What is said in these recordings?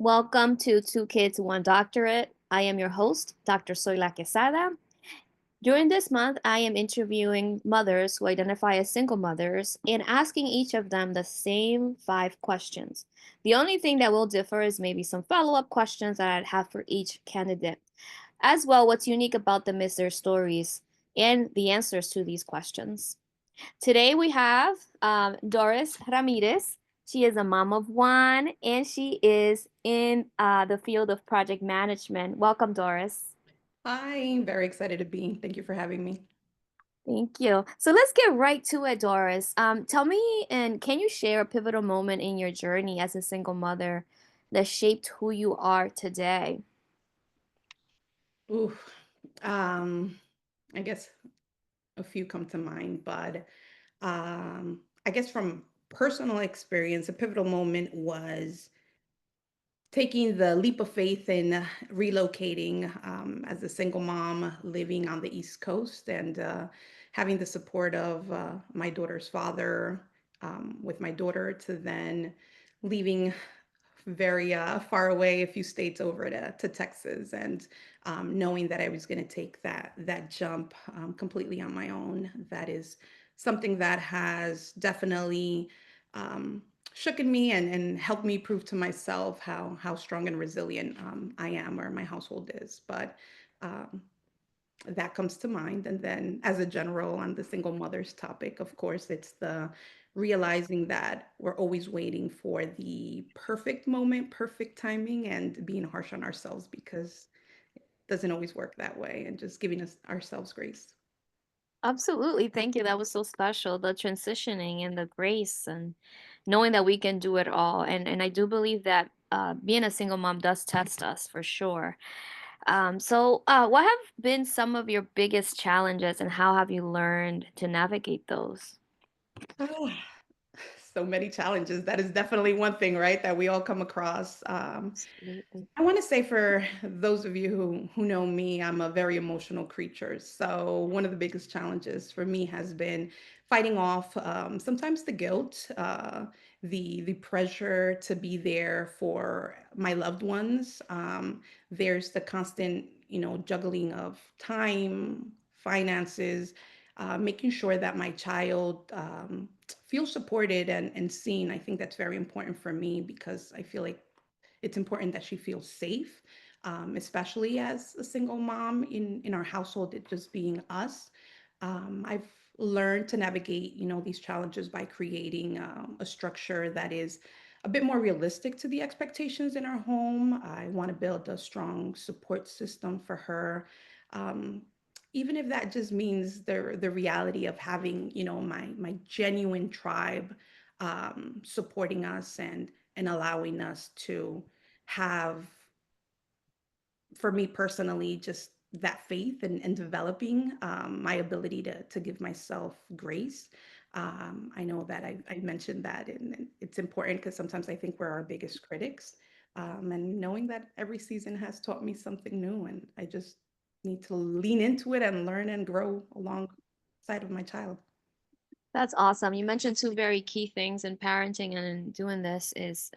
Welcome to Two Kids, One Doctorate. I am your host, Dr. Soyla Quesada. During this month, I am interviewing mothers who identify as single mothers and asking each of them the same 5 questions. The only thing that will differ is maybe some follow up questions that I'd have for each candidate. As well, what's unique about them is their stories and the answers to these questions. Today we have Doris Ramirez. She is a mom of one and she is in the field of project management. Welcome, Doris. I'm very excited to be. Thank you for having me. Thank you. So let's get right to it, Doris. Tell me, and can you share a pivotal moment in your journey as a single mother that shaped who you are today? Ooh, um, I guess a few come to mind, but I guess from personal experience, a pivotal moment was taking the leap of faith in relocating as a single mom living on the East Coast and having the support of my daughter's father with my daughter to then leaving very far away, a few states over to Texas, and knowing that I was going to take that jump completely on my own. That is something that has definitely um, shooken me and helped me prove to myself how strong and resilient I am, or my household is. But um, that comes to mind. And then, as a general on the single mothers topic, of course, it's the realizing that we're always waiting for the perfect moment, perfect timing, and being harsh on ourselves because it doesn't always work that way, and just giving us ourselves grace. Absolutely. Thank you. That was so special. The transitioning and the grace and knowing that we can do it all. And I do believe that being a single mom does test us for sure. What have been some of your biggest challenges and how have you learned to navigate those? Ah, so many challenges. That is definitely one thing, right? That we all come across. Absolutely. I want to say for those of you who know me, I'm a very emotional creature. So one of the biggest challenges for me has been fighting off sometimes the guilt, the pressure to be there for my loved ones. There's the constant, juggling of time, finances, making sure that my child feels supported and seen. I think that's very important for me because I feel like it's important that she feels safe, especially as a single mom in our household, it just being us. I've learned to navigate, these challenges by creating a structure that is a bit more realistic to the expectations in our home. I want to build a strong support system for her. Um, Even if that just means the reality of having, my genuine tribe supporting us and allowing us to have, for me personally, just that faith and developing my ability to give myself grace. I know that I mentioned that, and it's important because sometimes I think we're our biggest critics. And knowing that every season has taught me something new, and I just need to lean into it and learn and grow alongside of my child. That's awesome. You mentioned two very key things in parenting and in doing this is,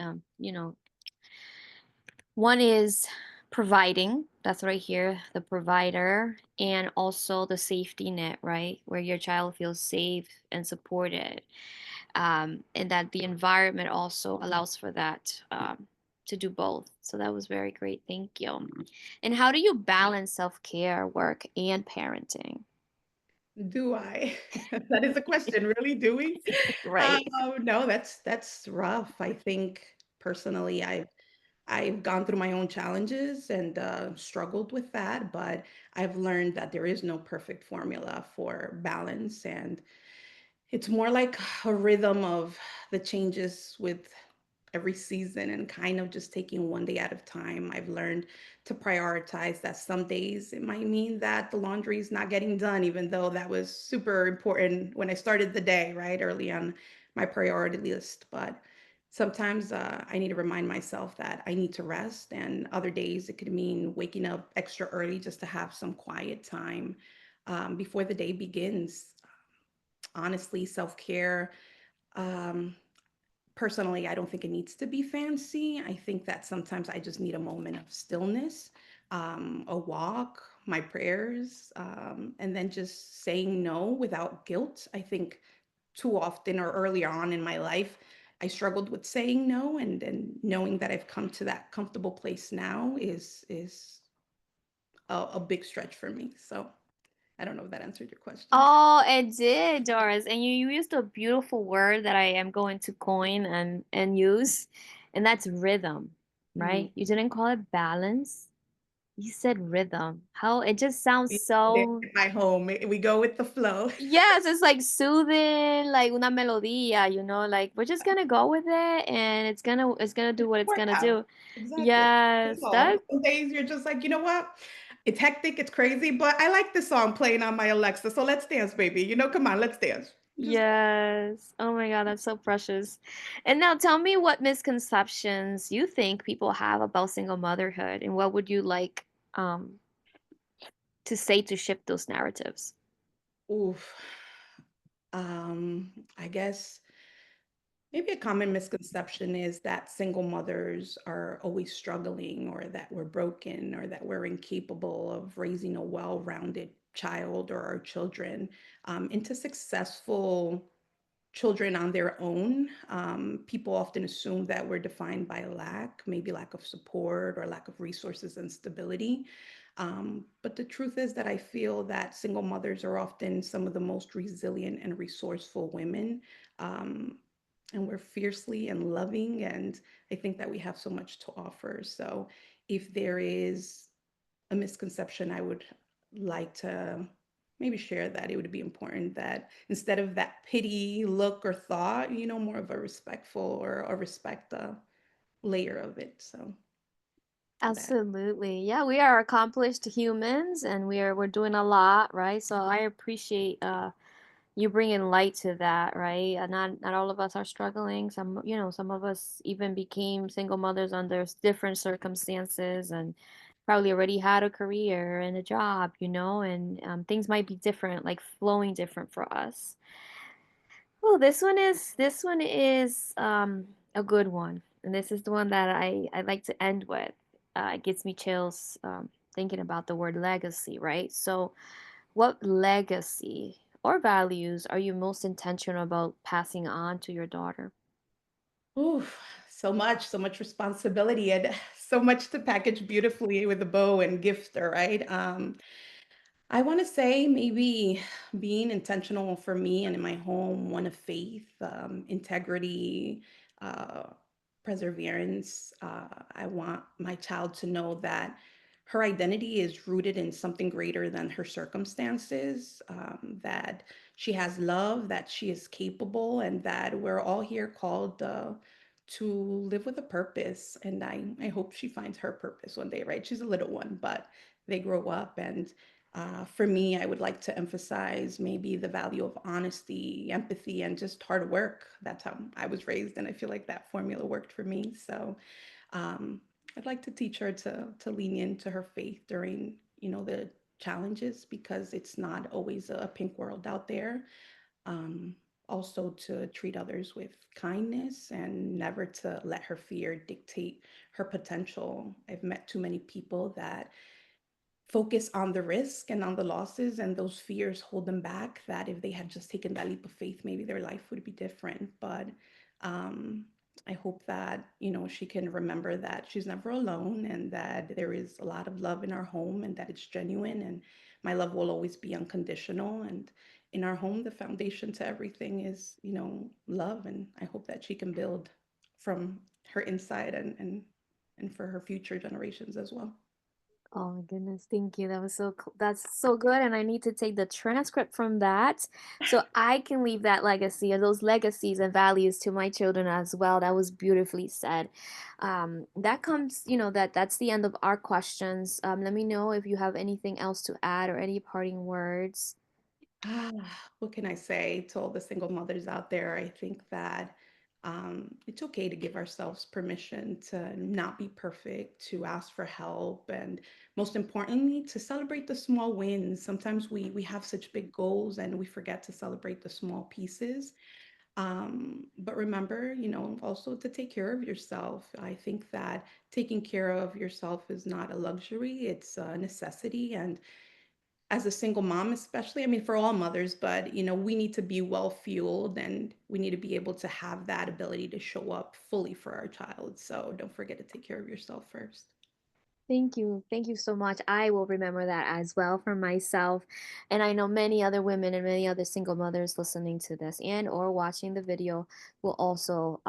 one is providing, that's right here, the provider, and also the safety net, right? Where your child feels safe and supported. And that the environment also allows for that to do both. So that was very great. Thank you. And how do you balance self care, work, and parenting? Do I? That is a question, really, do we? Right. No, that's rough. I think personally, I've gone through my own challenges and struggled with that, but I've learned that there is no perfect formula for balance, and it's more like a rhythm of the changes with every season and kind of just taking one day at a time. I've learned to prioritize that some days it might mean that the laundry is not getting done, even though that was super important when I started the day, right? Early on my priority list. But sometimes I need to remind myself that I need to rest. And other days it could mean waking up extra early just to have some quiet time before the day begins. Honestly, self care. Um, personally, I don't think it needs to be fancy. I think that sometimes I just need a moment of stillness, a walk, my prayers, and then just saying no without guilt. I think too often or earlier on in my life, I struggled with saying no, and knowing that I've come to that comfortable place now is a big stretch for me. So I don't know if that answered your question. Oh, it did, Doris. And you used a beautiful word that I am going to coin and use, and that's rhythm, Mm. right? You didn't call it balance. You said rhythm. How it just sounds We did it so, at my home. We go with the flow. yes, it's like soothing, like una melodía, like we're just gonna go with it and it's gonna do what it's Work gonna out. do. Exactly. That's Yes, all. that Some days you're just like, you know what? It's hectic, it's crazy, but I like this song playing on my Alexa. So let's dance, baby. Come on, let's dance. Just yes. Oh my God, that's so precious. And now tell me what misconceptions you think people have about single motherhood and what would you like um to say to shift those narratives? oof. I guess maybe a common misconception is that single mothers are always struggling, or that we're broken, or that we're incapable of raising a well-rounded child or our children into successful children on their own. People often assume that we're defined by lack, maybe lack of support or lack of resources and stability. But the truth is that I feel that single mothers are often some of the most resilient and resourceful women. Um, and we're fiercely and loving. And I think that we have so much to offer. So if there is a misconception, I would like to maybe share that it would be important that instead of that pity look or thought, more of a respectful or a respect layer of it. So that. Absolutely. Yeah, we are accomplished humans and we're doing a lot, right? So I appreciate you bringing light to that, right? Not all of us are struggling. Some of us even became single mothers under different circumstances and probably already had a career and a job, and things might be different, like flowing different for us. Well, this one is a good one, and this is the one that I like to end with. It gives me chills thinking about the word legacy, right? So, what legacy or values are you most intentional about passing on to your daughter? Ooh, so much responsibility, and so much to package beautifully with a bow and gifter, right? I want to say maybe being intentional for me and in my home, one of faith, integrity, uh, perseverance. I want my child to know that her identity is rooted in something greater than her circumstances, that she has love, that she is capable, and that we're all here called to live with a purpose. And I hope she finds her purpose one day, right? She's a little one, but they grow up. And for me, I would like to emphasize maybe the value of honesty, empathy, and just hard work. That's how I was raised, and I feel like that formula worked for me. So um, I'd like to teach her to lean into her faith during the challenges, because it's not always a pink world out there. Um, Also to treat others with kindness and never to let her fear dictate her potential. I've met too many people that focus on the risk and on the losses, and those fears hold them back, that if they had just taken that leap of faith, maybe their life would be different. But um I hope that she can remember that she's never alone, and that there is a lot of love in our home, and that it's genuine, and my love will always be unconditional. And in our home, the foundation to everything is love, and I hope that she can build from her inside, and for her future generations as well. Oh my goodness, thank you. That's so good, and I need to take the transcript from that so I can leave that legacy or those legacies and values to my children as well. That was beautifully said. That comes, that's the end of our questions. Let me know if you have anything else to add or any parting words. Ah, what can I say to all the single mothers out there? I think that it's okay to give ourselves permission to not be perfect, to ask for help, and most importantly, to celebrate the small wins. Sometimes we have such big goals and we forget to celebrate the small pieces. But remember, also to take care of yourself. I think that taking care of yourself is not a luxury, it's a necessity. And as a single mom, especially, I mean, for all mothers, but we need to be well fueled and we need to be able to have that ability to show up fully for our child. So don't forget to take care of yourself first. Thank you. Thank you so much. I will remember that as well for myself. And I know many other women and many other single mothers listening to this and or watching the video will also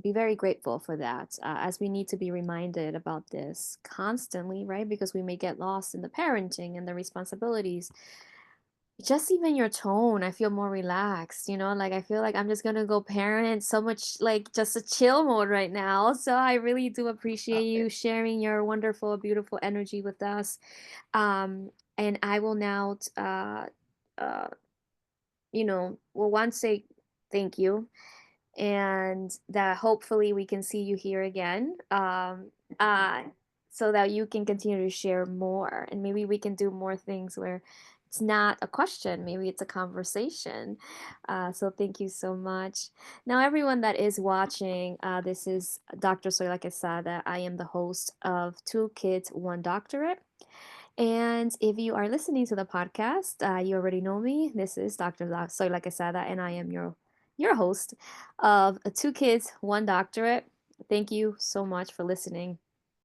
be very grateful for that, as we need to be reminded about this constantly, right? Because we may get lost in the parenting and the responsibilities. Just even your tone, I feel more relaxed, like I feel like I'm just gonna go parent so much like just a chill mode right now. So I really do appreciate Love you it. sharing your wonderful, beautiful energy with us. And I will now uh well one say thank you and that hopefully we can see you here again, uh, so that you can continue to share more and maybe we can do more things where it's not a question, maybe it's a conversation. So thank you so much. Now everyone that is watching, this is Dr. Soyla Quesada. I am the host of Two Kids One Doctorate, and if you are listening to the podcast, you already know me. This is Soyla Quesada, and I am your host of Two Kids, One Doctorate. Thank you so much for listening.